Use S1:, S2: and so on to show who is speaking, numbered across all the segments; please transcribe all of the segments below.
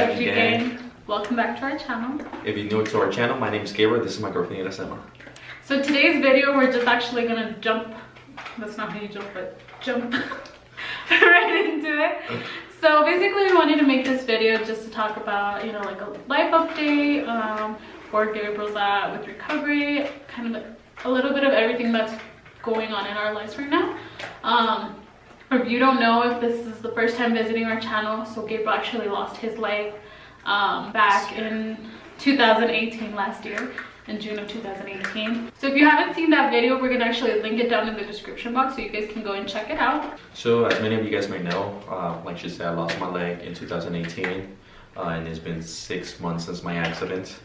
S1: GG gang. Welcome back to our channel.
S2: If you're new to our channel, my name is Gabriel. This is my girlfriend Iracema.
S1: So today's video, we're just actually gonna jump. That's not how you jump, but jump right into it. So basically, we wanted to make this video just to talk about, like a life update, where Gabriel's at with recovery, kind of a little bit of everything that's going on in our lives right now. If you don't know, if this is the first time visiting our channel, so Gabriel actually lost his leg back in 2018, last year, in June of 2018. So if you haven't seen that video, we're gonna actually link it down in the description box so you guys can go and check it out.
S2: So as many of you guys may know, like she said, I lost my leg in 2018, and it's been 6 months since my accident.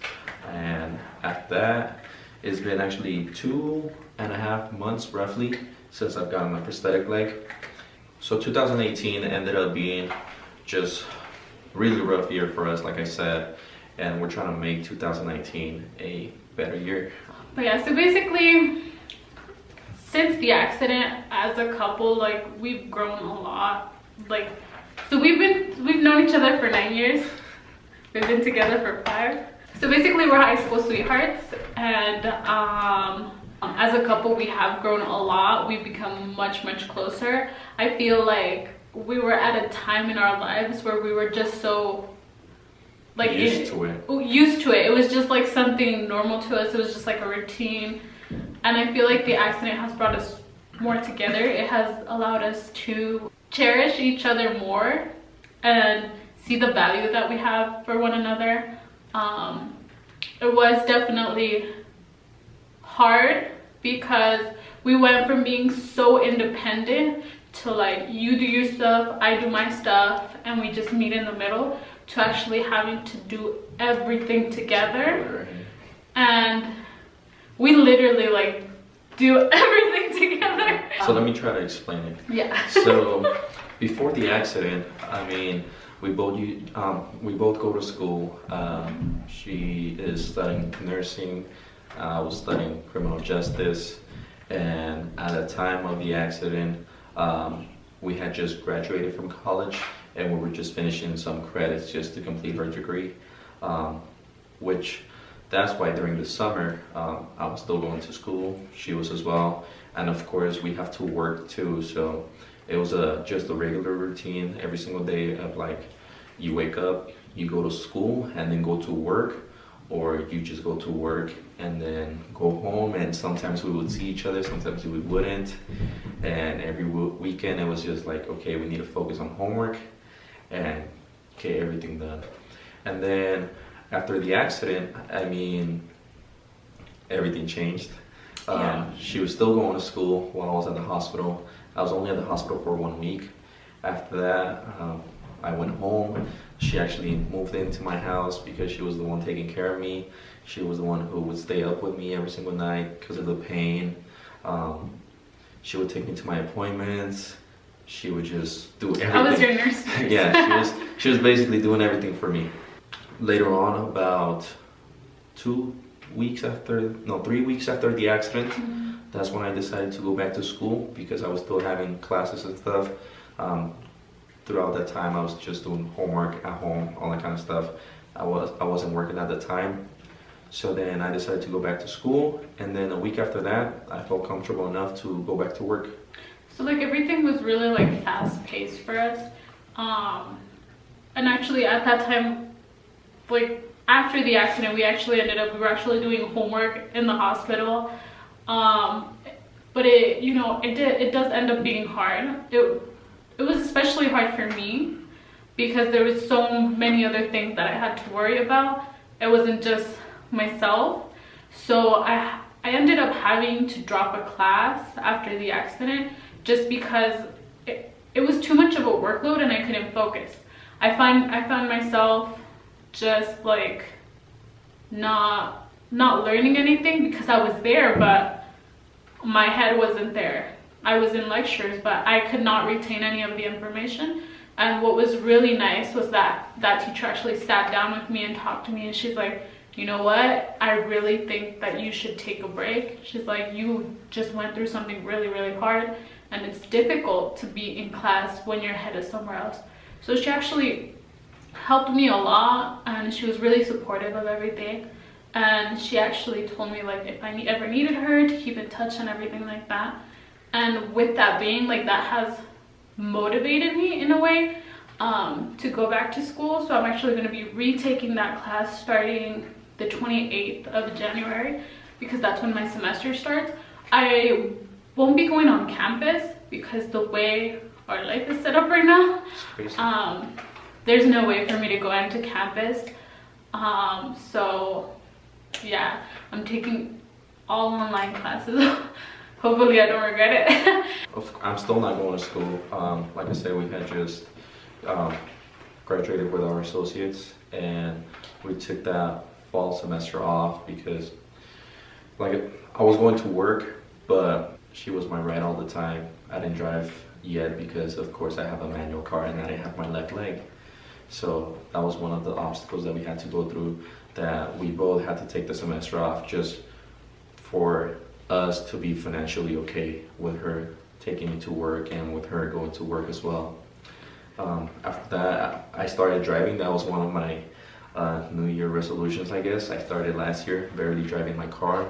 S2: And after that, it's been actually 2.5 months roughly since I've gotten my prosthetic leg. So 2018 ended up being just really rough year for us, like I said, and we're trying to make 2019 a better year.
S1: But yeah, so basically, since the accident, as a couple, like, we've grown a lot. Like, so we've known each other for 9 years. We've been together for 5. So basically, we're high school sweethearts, and as a couple, we have grown a lot. We've become much closer. I feel like we were at a time in our lives where we were just so like used to it. It was just like something normal to us. It was just like a routine. And I feel like the accident has brought us more together. It has allowed us to cherish each other more and see the value that we have for one another. It was definitely hard because we went from being so independent to, like, you do your stuff, I do my stuff, and we just meet in the middle, to actually having to do everything together. And we literally, like, do everything together.
S2: So let me try to explain it.
S1: Yeah.
S2: So before the accident, I mean, we both go to school. She is studying nursing. I was studying criminal justice, and at the time of the accident, we had just graduated from college, and we were just finishing some credits just to complete her degree, which that's why during the summer I was still going to school, she was as well, and of course we have to work too. So it was just a regular routine every single day of, like, you wake up, you go to school, and then go to work, or you just go to work and then go home. And sometimes we would see each other, sometimes we wouldn't. And every weekend it was just like, okay, we need to focus on homework and get everything done. And then after the accident, I mean, everything changed. She was still going to school while I was at the hospital. I was only at the hospital for 1 week. After that, I went home. She actually moved into my house because she was the one taking care of me. She was the one who would stay up with me every single night because of the pain. She would take me to my appointments. She would just do everything.
S1: I was your nurse.
S2: Yeah, she was basically doing everything for me. Later on, about 3 weeks after the accident, that's when I decided to go back to school because I was still having classes and stuff. Throughout that time, I was just doing homework at home, all that kind of stuff. I wasn't working at the time. So then I decided to go back to school, and then a week after that, I felt comfortable enough to go back to work.
S1: So, like, everything was really, like, fast-paced for us. And actually at that time, like, after the accident, we were actually doing homework in the hospital. But it does end up being hard. It was especially hard for me because there was so many other things that I had to worry about. It wasn't just myself. So I ended up having to drop a class after the accident just because it was too much of a workload and I couldn't focus. I found myself just, like, not learning anything because I was there, but my head wasn't there. I was in lectures, but I could not retain any of the information. And what was really nice was that teacher actually sat down with me and talked to me, and she's like, you know what, I really think that you should take a break. She's like, you just went through something really hard, and it's difficult to be in class when your head is somewhere else. So she actually helped me a lot, and she was really supportive of everything. And she actually told me like if I ever needed her, to keep in touch and everything like that. And with that being like, that has motivated me in a way to go back to school. So I'm actually going to be retaking that class starting the 28th of January, because that's when my semester starts. I won't be going on campus because the way our life is set up right now, there's no way for me to go into campus. So yeah, I'm taking all online classes. Hopefully I don't regret it.
S2: I'm still not going to school. Like I said, we had just graduated with our associates, and we took that fall semester off because like I was going to work, but she was my ride all the time. I didn't drive yet because of course I have a manual car and I didn't have my left leg. So that was one of the obstacles that we had to go through, that we both had to take the semester off just for us to be financially okay with her taking me to work and with her going to work as well. After that, I started driving. That was one of my New Year resolutions, I guess. I started last year, barely driving my car,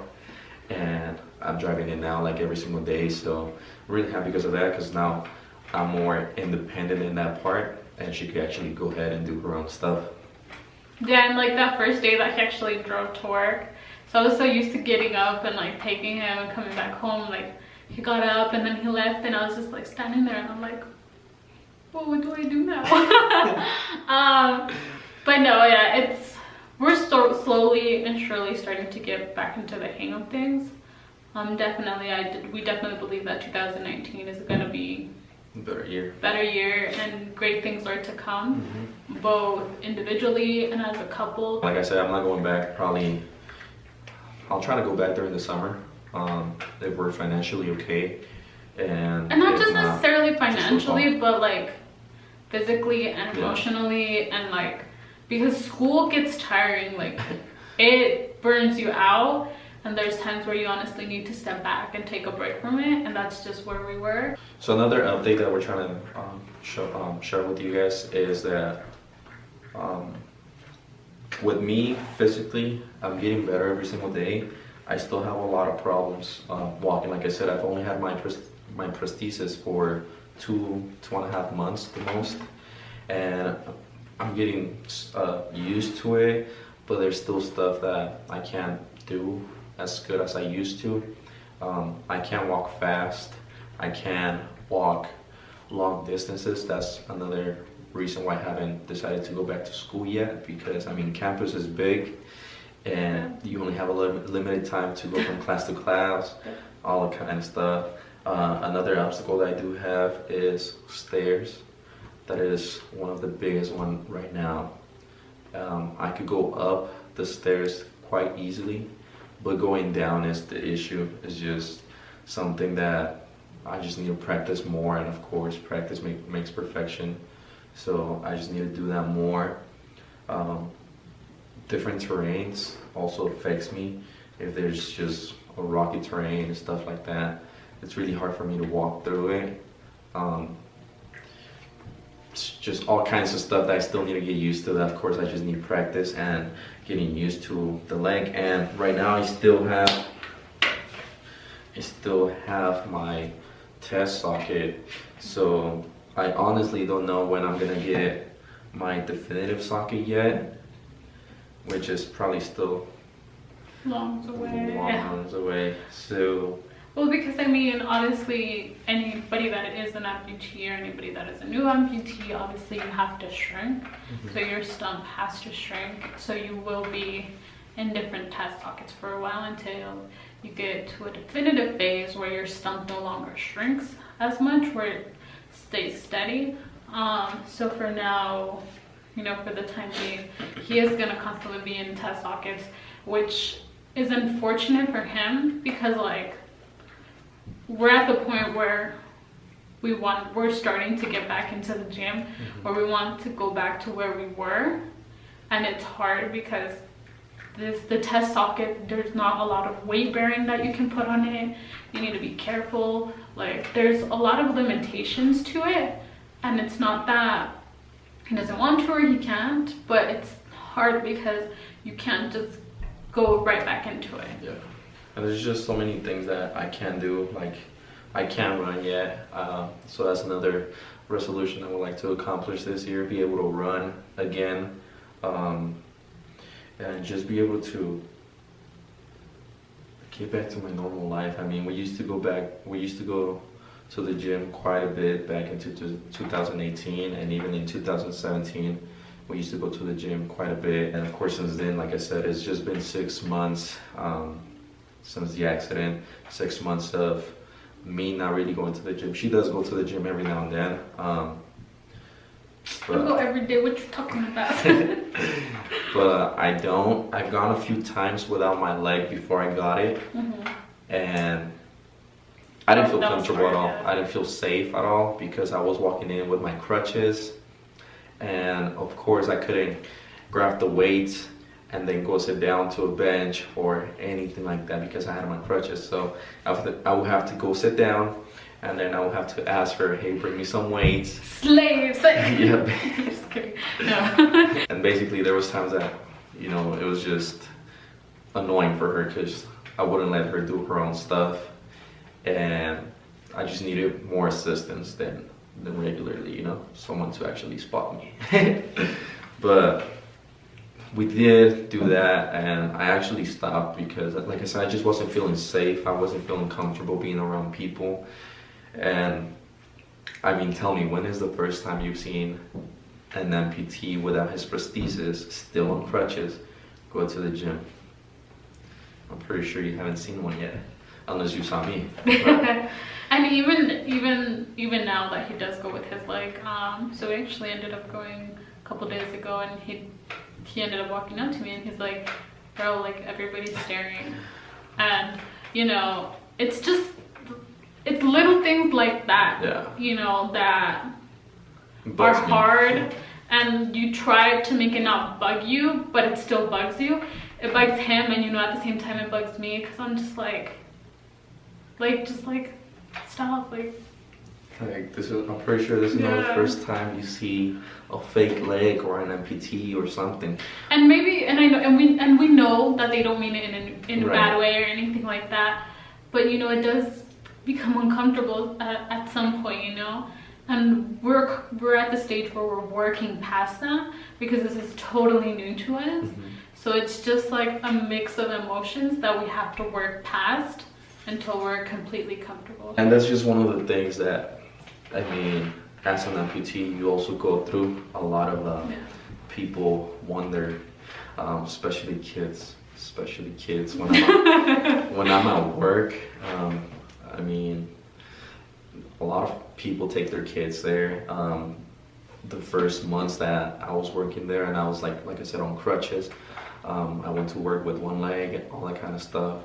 S2: and I'm driving it now like every single day. So I'm really happy because of that, because now I'm more independent in that part, and she could actually go ahead and do her own stuff.
S1: Yeah, and like that first day that he actually drove to work, so I was so used to getting up and like taking him and coming back home. Like he got up and then he left, and I was just like standing there, and I'm like, well, what do I do now? But no, yeah, we're slowly and surely starting to get back into the hang of things. We definitely believe that 2019 is going to be
S2: better year,
S1: and great things are to come, both individually and as a couple.
S2: Like I said, I'm not going back. Probably I'll try to go back during the summer if we're financially okay, and
S1: not just necessarily financially, but like physically and emotionally, and like, because school gets tiring, like it burns you out, and there's times where you honestly need to step back and take a break from it, and that's just where we were. So
S2: another update that we're trying to share with you guys is that with me physically, I'm getting better every single day. I still have a lot of problems walking. Like I said, I've only had my prosthesis for 2.5 months the most, and I'm getting used to it, but there's still stuff that I can't do as good as I used to. I can't walk fast. I can't walk long distances. That's another reason why I haven't decided to go back to school yet, because I mean, campus is big and you only have a limited time to go from class to class, all that kind of stuff. Another obstacle that I do have is stairs. That is one of the biggest one right now. I could go up the stairs quite easily, but going down is the issue. It's just something that I just need to practice more, and of course practice makes perfection. So I just need to do that more. Different terrains also affects me. If there's just a rocky terrain and stuff like that, it's really hard for me to walk through it. It's just all kinds of stuff that I still need to get used to. That of course I just need practice and getting used to the leg. And right now I still have my test socket, so I honestly don't know when I'm gonna get my definitive socket yet, which is probably still
S1: long
S2: away. So,
S1: well, because I mean, honestly, anybody that is an amputee or anybody that is a new amputee, obviously you have to shrink. So your stump has to shrink. So you will be in different test sockets for a while until you get to a definitive phase where your stump no longer shrinks as much, where it stays steady. So for now, you know, for the time being, he is going to constantly be in test sockets, which is unfortunate for him, because like we're at the point where we're starting to get back into the gym, where we want to go back to where we were, and it's hard because the test socket, there's not a lot of weight bearing that you can put on it. You need to be careful. Like there's a lot of limitations to it, and it's not that he doesn't want to or he can't, but it's hard because you can't just go right back into it.
S2: Yeah, and there's just so many things that I can't do. Like, I can't run yet, so that's another resolution I would like to accomplish this year, be able to run again, and just be able to get back to my normal life. I mean, we used to go to the gym quite a bit back into 2018, and even in 2017 we used to go to the gym quite a bit. And of course, since then, like I said, it's just been 6 months since the accident. 6 months of me not really going to the gym. She does go to the gym every now and then,
S1: I go every day. What you talking about?
S2: but I don't. I've gone a few times without my leg before I got it, and I didn't feel comfortable at all. I didn't feel safe at all because I was walking in with my crutches, and of course I couldn't grab the weights and then go sit down to a bench or anything like that because I had my crutches. So I would have to go sit down, and then I would have to ask her, hey, bring me some weights.
S1: Slaves.
S2: Yeah.
S1: Just kidding. No.
S2: And basically there was times that, you know, it was just annoying for her because I wouldn't let her do her own stuff, and I just needed more assistance than regularly, you know, someone to actually spot me. But we did do that, and I actually stopped because, like I said, I just wasn't feeling safe. I wasn't feeling comfortable being around people. And I mean, tell me, when is the first time you've seen an amputee without his prosthesis, still on crutches, go to the gym? I'm pretty sure you haven't seen one yet, unless you saw me.
S1: And even now that he does go with his leg, so we actually ended up going a couple days ago, and he ended up walking up to me and he's like, bro, like, everybody's staring. And you know, it's little things like that,
S2: Yeah.
S1: you know, that
S2: Bugs
S1: are
S2: me.
S1: hard, and you try to make it not bug you, but it still bugs you. It bugs him, and you know, at the same time it bugs me, because I'm just like stop,
S2: Like, I'm pretty sure this is not the first time you see a fake leg or an amputee or something.
S1: And maybe, and I know, and we know that they don't mean it in a bad way or anything like that, but you know, it does become uncomfortable at some point, you know. And we're at the stage where we're working past that, because this is totally new to us. So it's just like a mix of emotions that we have to work past until we're completely comfortable.
S2: And that's just one of the things that, I mean, as an amputee, you also go through. A lot of people wonder, especially kids. When I'm at work, I mean, a lot of people take their kids there. The first months that I was working there, and I was like I said, on crutches. I went to work with one leg and all that kind of stuff.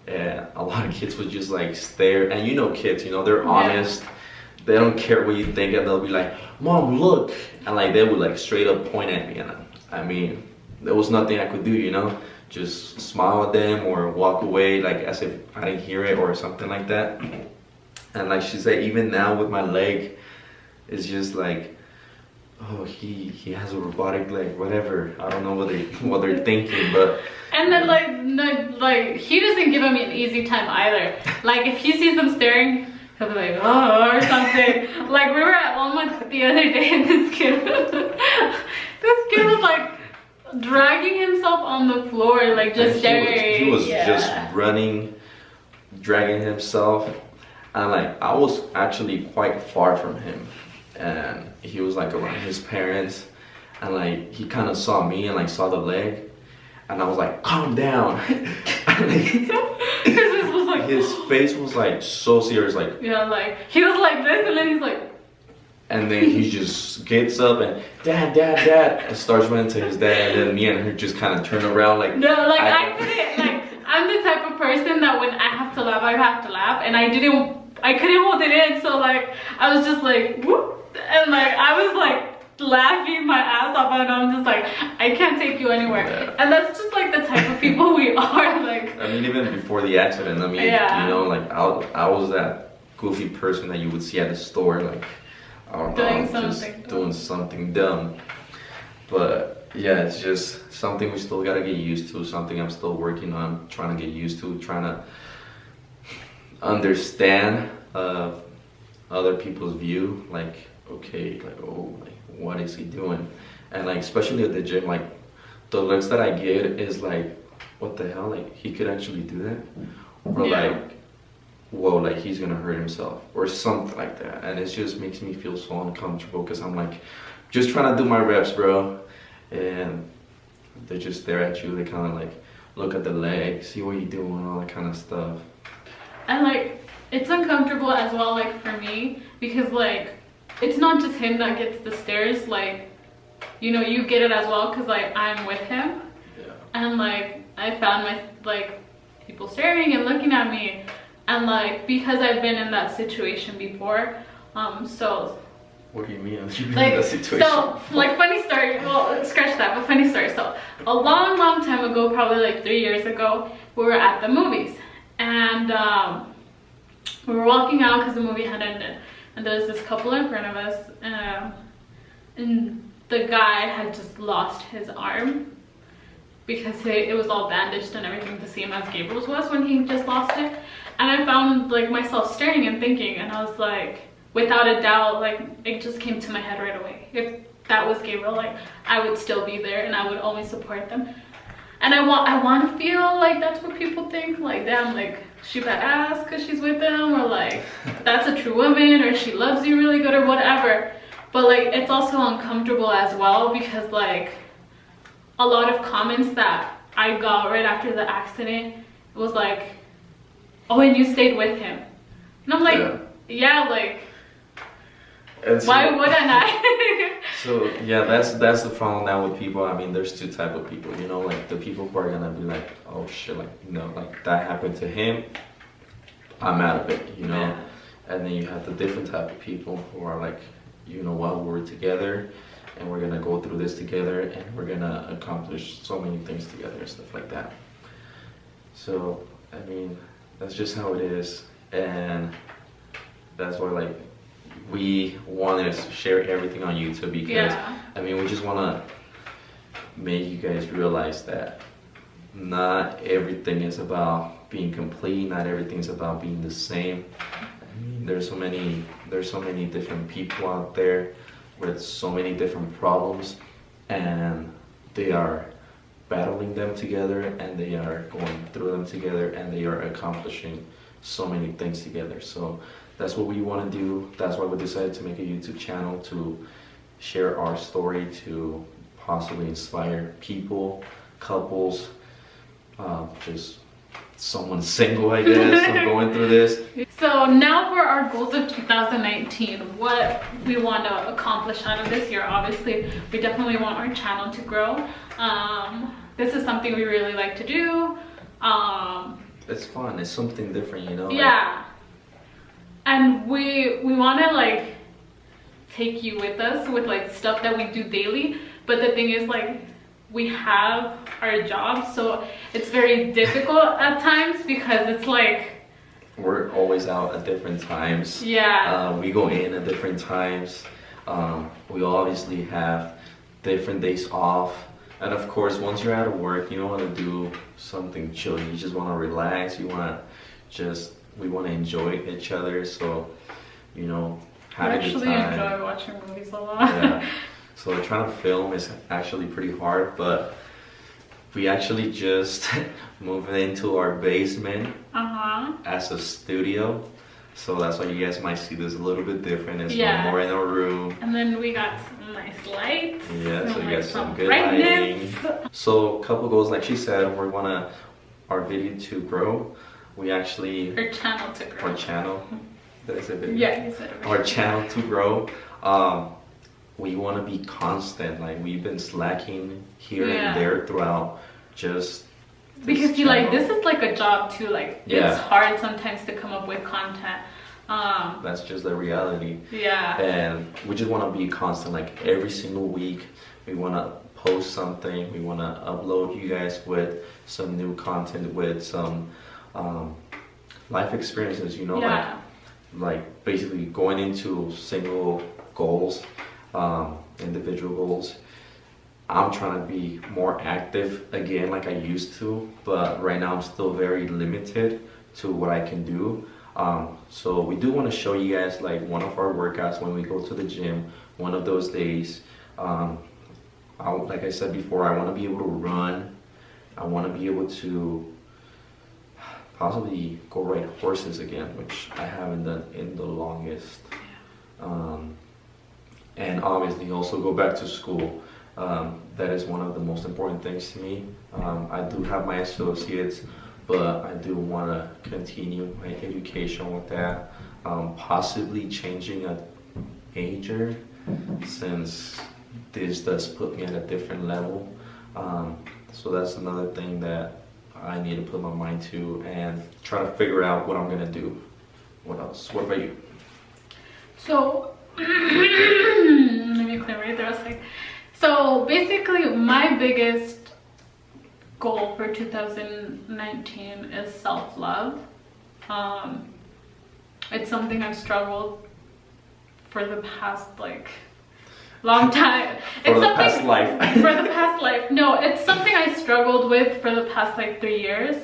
S2: And a lot of kids would just like stare. And you know, kids, you know, they're honest. They don't care what you think, and they'll be like, Mom, look. And like, they would like straight up point at me. And I mean, there was nothing I could do, you know, just smile at them or walk away like as if I didn't hear it or something like that. And like she said, even now with my leg, it's just like, oh, he has a robotic leg, whatever. I don't know what they're thinking, but.
S1: And then like he doesn't give him an easy time either. Like, if he sees them staring, he'll be like, oh, or something. Like, we were at Walmart the other day, and this kid was like dragging himself on the floor, like just staring.
S2: He was just running, dragging himself. And like, I was actually quite far from him, and he was like around his parents, and like, he kind of saw me and like saw the leg, and I was like, calm down. His face was like so serious, like,
S1: yeah, like he was like this, and then he's like,
S2: and then he just gets up and dad, and starts running to his dad, and then me and her just kind of turn around like,
S1: no, like I couldn't, like, I'm the type of person that when I have to laugh, I have to laugh, and I couldn't hold it in, so like I was just like, whoop, and like I was like laughing my ass off, and I'm just like, I can't take you anywhere. And that's just like the type of people we are. Like,
S2: I mean, even before the accident, I mean, you know, like I was that goofy person that you would see at the store, like I don't
S1: doing
S2: know, just
S1: something
S2: doing something dumb. But yeah, it's just something we still gotta get used to, something I'm still working on, trying to get used to, trying to understand other people's view, like, okay, like, oh, like, what is he doing? And like, especially at the gym, like, the looks that I get is like, what the hell, like, he could actually do that? Or like, whoa, like, he's gonna hurt himself, or something like that. And it just makes me feel so uncomfortable, because I'm like, just trying to do my reps, bro, and they just stare at you. They kind of like look at the legs, see what you're doing, all that kind of stuff.
S1: And like, it's uncomfortable as well, like for me, because like, it's not just him that gets the stares, like, you know, you get it as well, because like, I'm with him.
S2: Yeah.
S1: And like, I found my, like, people staring and looking at me, and like, because I've been in that situation before, so.
S2: What do you mean? You've been
S1: Like,
S2: in that situation?
S1: so, like, funny story, well, scratch that, but funny story. So, a long time ago, probably like 3 years ago, we were at the movies, and we were walking out because the movie had ended, and there was this couple in front of us, and the guy had just lost his arm, because it was all bandaged and everything, the same as Gabriel's was when he just lost it. And I found like myself staring and thinking, and I was like, without a doubt, like, it just came to my head right away, if that was Gabriel, like, I would still be there and I would always support them. And I want to feel like that's what people think, like, damn, like, she badass because she's with them, or like, that's a true woman, or she loves you really good, or whatever. But like, it's also uncomfortable as well, because like, a lot of comments that I got right after the accident was like, oh, and you stayed with him. And I'm like, yeah, like, so, why wouldn't I?
S2: So yeah, that's the problem now with people. I mean, there's two type of people, you know, like the people who are gonna be like, oh shit, like, you know, like, that happened to him, I'm out of it, you know.
S1: Yeah.
S2: And then you have the different type of people who are like, you know what, we're together and we're gonna go through this together and we're gonna accomplish so many things together and stuff like that. So I mean, that's just how it is, and that's why, like, we wanted to share everything on YouTube, because I mean, we just want to make you guys realize that not everything is about being complete, not everything's about being the same. I mean, there's so many different people out there with so many different problems, and they are battling them together, and they are going through them together, and they are accomplishing so many things together. So that's what we want to do. That's why we decided to make a YouTube channel, to share our story, to possibly inspire people, couples, just someone single, I guess, I'm going through this.
S1: So now for our goals of 2019, what we want to accomplish out of this year. Obviously, we definitely want our channel to grow. This is something we really like to do.
S2: It's fun. It's something different, you know?
S1: Yeah. Like, and we want to like take you with us with like stuff that we do daily. But the thing is, like, we have our jobs, so it's very difficult at times, because it's like,
S2: we're always out at different times.
S1: Yeah.
S2: We go in at different times. We obviously have different days off. And of course, once you're out of work, you don't want to do something chill. You just want to relax. You want to we want to enjoy each other. So, you know, having a good time.
S1: I actually enjoy watching movies a lot.
S2: Yeah. So trying to film is actually pretty hard, but we actually just moved into our basement as a studio. So that's why you guys might see this a little bit different. It's more in our room. And
S1: then we got some nice lights.
S2: Yeah, so you got some good lighting. So a couple goals, like she said, we want our video to grow. We actually...
S1: Our channel to grow.
S2: Our channel. Did I say video?
S1: Yeah, you said it.
S2: Our channel to grow. We want to be constant. Like, we've been slacking here and there throughout just...
S1: Because you like, this is like a job too, like, it's hard sometimes to come up with content.
S2: That's just the reality.
S1: Yeah.
S2: And we just want to be constant, like every single week we want to post something. We want to upload you guys with some new content, with some life experiences, you know, like basically going into single goals, individual goals. I'm trying to be more active again like I used to, but right now I'm still very limited to what I can do. So we do want to show you guys like one of our workouts when we go to the gym, one of those days. Like I said before, I want to be able to run. I want to be able to possibly go ride horses again, which I haven't done in the longest. And obviously also go back to school. That is one of the most important things to me. I do have my associates, but I do want to continue my education with that. Possibly changing a major, since this does put me at a different level. So that's another thing that I need to put my mind to and try to figure out what I'm gonna do. What else? What about you?
S1: So let me clear my throat. So basically, my biggest goal for 2019 is self-love. It's something I've struggled for the past long time.
S2: For the past life.
S1: For the past life. No, it's something I struggled with for the past 3 years.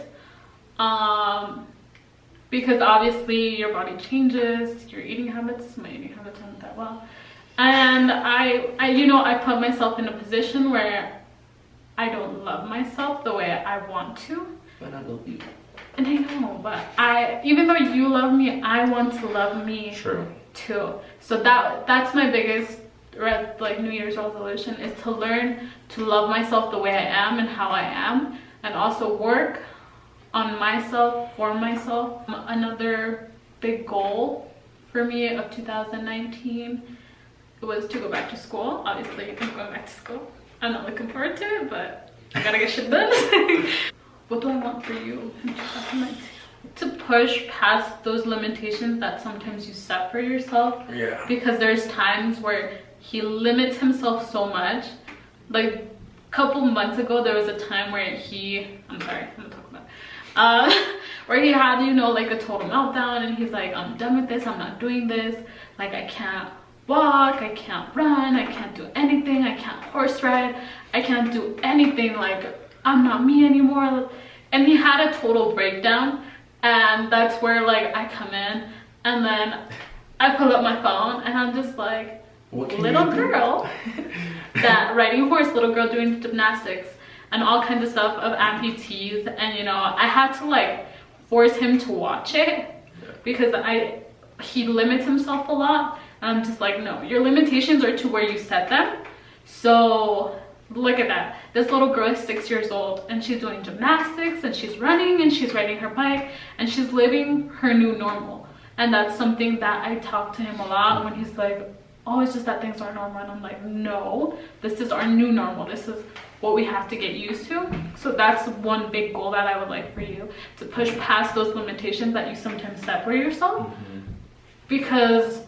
S1: Because obviously your body changes, your eating habits, my eating habits aren't that well. And I put myself in a position where I don't love myself the way I want to.
S2: But I love you.
S1: And I know, but even though you love me, I want to love me too. So that's my biggest New Year's resolution, is to learn to love myself the way I am and how I am, and also work on myself, for myself. Another big goal for me of 2019 was to go back to school. Obviously, I'm going back to school. I'm not looking forward to it, but I gotta get shit done. What do I want for you in 2019? To push past those limitations that sometimes you set for yourself.
S2: Yeah.
S1: Because there's times where he limits himself so much. Like a couple months ago, there was a time where I'm sorry, I'm gonna talk about it. Where he had, a total meltdown, and he's like, I'm done with this, I'm not doing this. I can't walk, I can't run, I can't do anything, I can't horse ride, I can't do anything, I'm not me anymore. And he had a total breakdown, and that's where I come in, and then I pull up my phone and I'm just like, little girl that riding horse, little girl doing gymnastics and all kinds of stuff of amputees. And I had to force him to watch it, because he limits himself a lot. And I'm just like, no, your limitations are to where you set them. So look at that. This little girl is 6 years old, and she's doing gymnastics, and she's running, and she's riding her bike, and she's living her new normal. And that's something that I talk to him a lot when he's like, oh, it's just that things are normal. And I'm like, no, this is our new normal. This is what we have to get used to. So that's one big goal that I would like for you, to push past those limitations that you sometimes set for yourself. Because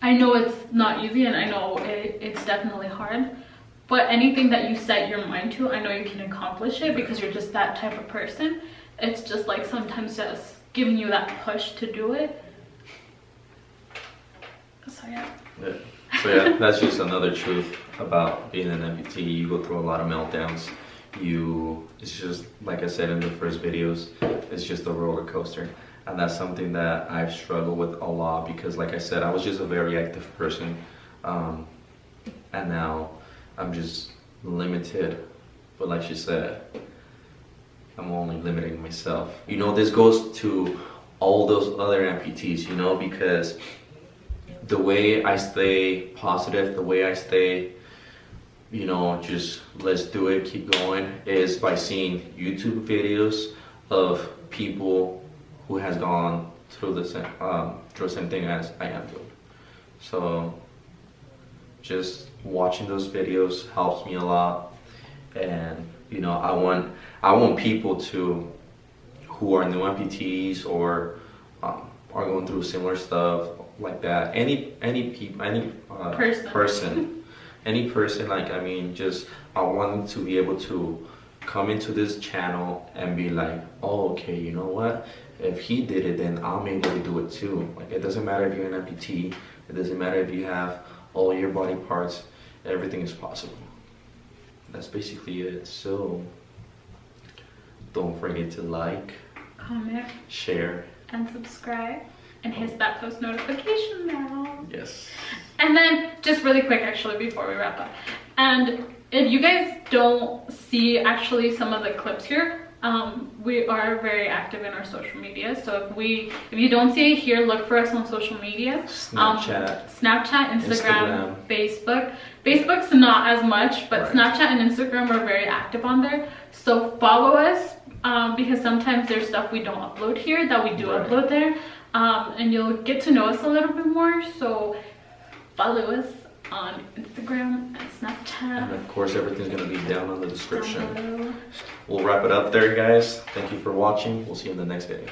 S1: I know it's not easy, and I know it's definitely hard, but anything that you set your mind to, I know you can accomplish it, because you're just that type of person. It's just sometimes just giving you that push to do it. So yeah,
S2: that's just another truth about being an amputee. You go through a lot of meltdowns. It's just, like I said in the first videos, it's just a roller coaster. And that's something that I've struggled with a lot, because like I said, I was just a very active person. And now I'm just limited. But like she said, I'm only limiting myself. This goes to all those other amputees, because the way I stay positive, the way I stay, just let's do it, keep going, is by seeing YouTube videos of people who has gone through the same thing as I am doing. So just watching those videos helps me a lot. And I want people who are new amputees or are going through similar stuff like that. Any person, I want them to be able to come into this channel and be like, oh, okay, you know what? If he did it, then I'm able to do it too. Like, it doesn't matter if you're an amputee. It doesn't matter if you have all your body parts. Everything is possible. That's basically it. So don't forget to like,
S1: comment,
S2: share,
S1: and subscribe, and hit that post notification bell.
S2: yes.
S1: And then just really quick, actually, before we wrap up, and if you guys don't see actually some of the clips here, we are very active in our social media. So if you don't see it here, look for us on social media.
S2: Snapchat,
S1: Instagram, Facebook. Facebook's not as much, but
S2: right.
S1: Snapchat and Instagram are very active on there. So follow us, because sometimes there's stuff we don't upload here that we do
S2: right.
S1: upload there, and you'll get to know us a little bit more. So follow us on Instagram and Snapchat.
S2: And of course, everything's going to be down in the description. We'll wrap it up there, guys. Thank you for watching. We'll see you in the next video.